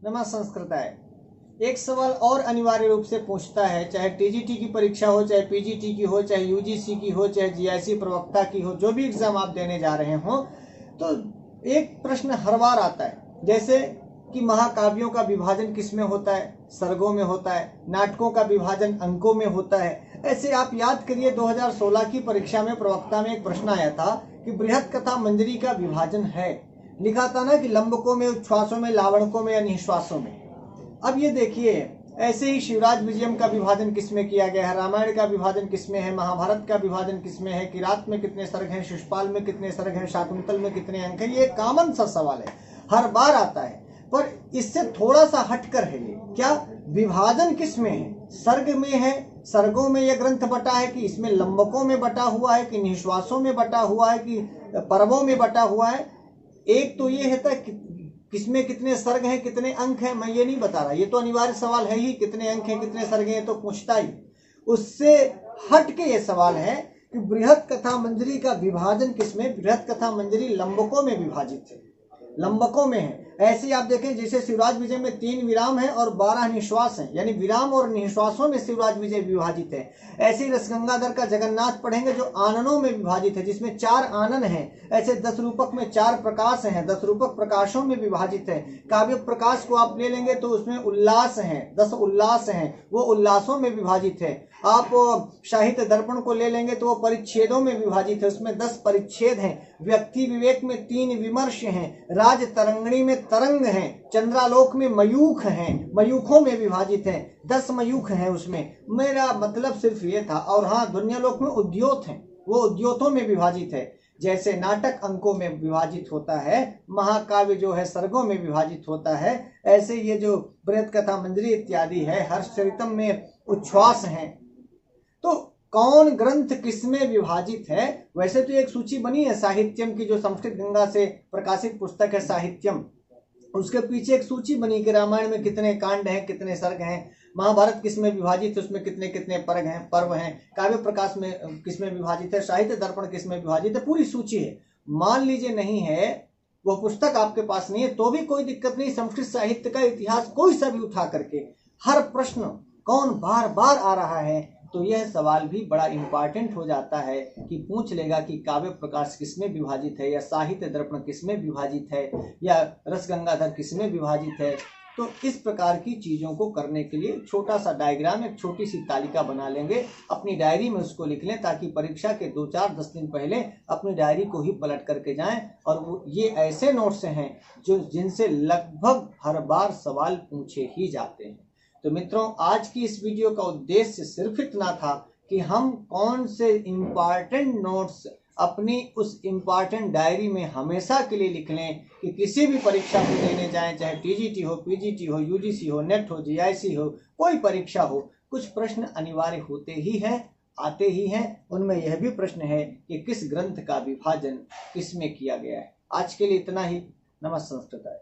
नमः संस्कृताय। एक सवाल और अनिवार्य रूप से पूछता है, चाहे टीजीटी की परीक्षा हो, चाहे पीजीटी की हो, चाहे यूजीसी की हो, चाहे जीआईसी प्रवक्ता की हो, जो भी एग्जाम आप देने जा रहे हो, तो एक प्रश्न हर बार आता है, जैसे कि महाकाव्यों का विभाजन किस में होता है? सर्गों में होता है। नाटकों का विभाजन अंकों में होता है। ऐसे आप याद करिए 2016 की परीक्षा में प्रवक्ता में एक प्रश्न आया था कि बृहत कथा मंजरी का विभाजन है। लिखा था ना कि लंबकों में, उच्छ्वासों में, लावणकों में या निश्वासों में। अब ये देखिए, ऐसे ही शिवराज विजयम का विभाजन किसमें किया गया है, रामायण का विभाजन किसमें है, महाभारत का विभाजन किसमें है, किरात में कितने सर्ग हैं, शिशुपाल में कितने सर्ग हैं, शाकुंतल में कितने अंक हैं। ये कॉमन सा सवाल है, हर बार आता है, पर इससे थोड़ा सा हटकर है ये। क्या विभाजन किसमें है? सर्ग में है, सर्गों में यह ग्रंथ बटा है कि इसमें लंबकों में बटा हुआ है कि निश्वासों में बटा हुआ है कि पर्वों में बटा हुआ है? एक तो ये है कि किसमें कितने सर्ग हैं, कितने अंक हैं, मैं ये नहीं बता रहा, ये तो अनिवार्य सवाल है ही, कितने अंक हैं, कितने सर्ग हैं, तो पूछता ही। उससे हट के ये सवाल है कि बृहत कथा मंजरी का विभाजन किसमें? बृहत कथा मंजरी लंबकों में विभाजित है, लंबकों में है। ऐसे आप देखें, जैसे शिवराज विजय में 3 विराम है और 12 निश्वास हैं, यानी विराम और निश्वासों में शिवराज विजय विभाजित है। ऐसे ही रसगंगाधर का जगन्नाथ पढ़ेंगे जो आननों में विभाजित है, जिसमें 4 आनन हैं। ऐसे 10 रूपक में 4 प्रकाश हैं, 10 रूपक प्रकाशों में विभाजित है। काव्य प्रकाश को आप ले लेंगे तो उसमें उल्लास हैं, 10 उल्लास हैं, वो उल्लासों में विभाजित है। आप साहित्य दर्पण को ले लेंगे तो वो परिच्छेदों में विभाजित है, उसमें 10 परिच्छेद हैं। व्यक्ति विवेक में 3 विमर्श हैं, राज तरंगणी में तरंग हैं, चंद्रालोक में मयूख हैं, मयूखों में विभाजित है, 10 मयूख हैं उसमें। मेरा मतलब सिर्फ ये था। और हाँ, दुनियालोक में उद्योत हैं, वो उद्योतों में विभाजित है। जैसे नाटक अंकों में विभाजित होता है, महाकाव्य जो है सर्गों में विभाजित होता है, ऐसे ये जो बृहत कथा मंजरी इत्यादि है, हर्षचरितम में उच्छ्वास हैं। तो कौन ग्रंथ किसमें विभाजित है? वैसे तो एक सूची बनी है साहित्यम की, जो संस्कृत गंगा से प्रकाशित पुस्तक है साहित्यम, उसके पीछे एक सूची बनी कि रामायण में कितने कांड हैं, कितने सर्ग हैं, महाभारत किसमें विभाजित है, उसमें कितने कितने पर्व हैं, काव्य प्रकाश में किसमें विभाजित है, साहित्य दर्पण किसमें विभाजित है, पूरी सूची है। मान लीजिए नहीं है, वो पुस्तक आपके पास नहीं है, तो भी कोई दिक्कत नहीं। संस्कृत साहित्य का इतिहास कोई सा भी उठा करके, हर प्रश्न कौन बार बार आ रहा है, तो यह सवाल भी बड़ा इंपॉर्टेंट हो जाता है कि पूछ लेगा कि काव्य प्रकाश किसमें विभाजित है, या साहित्य दर्पण किसमें विभाजित है, या रसगंगाधर किसमें विभाजित है। तो इस प्रकार की चीज़ों को करने के लिए छोटा सा डायग्राम, एक छोटी सी तालिका बना लेंगे, अपनी डायरी में उसको लिख लें, ताकि परीक्षा के 2-4-10 दिन पहले अपनी डायरी को ही पलट करके जाएं। और वो ये ऐसे नोट्स हैं जो जिनसे लगभग हर बार सवाल पूछे ही जाते हैं। तो मित्रों, आज की इस वीडियो का उद्देश्य सिर्फ इतना था कि हम कौन से इम्पॉर्टेंट नोट्स अपनी उस इम्पॉर्टेंट डायरी में हमेशा के लिए लिख लें कि किसी भी परीक्षा को देने जाएं, चाहे टीजीटी हो, पीजीटी हो, यूजीसी हो, नेट हो, जीआईसी हो, कोई परीक्षा हो, कुछ प्रश्न अनिवार्य होते ही हैं, आते ही हैं। उनमें यह भी प्रश्न है कि किस ग्रंथ का विभाजन किसमें किया गया है। आज के लिए इतना ही। नमः संस्कृताय।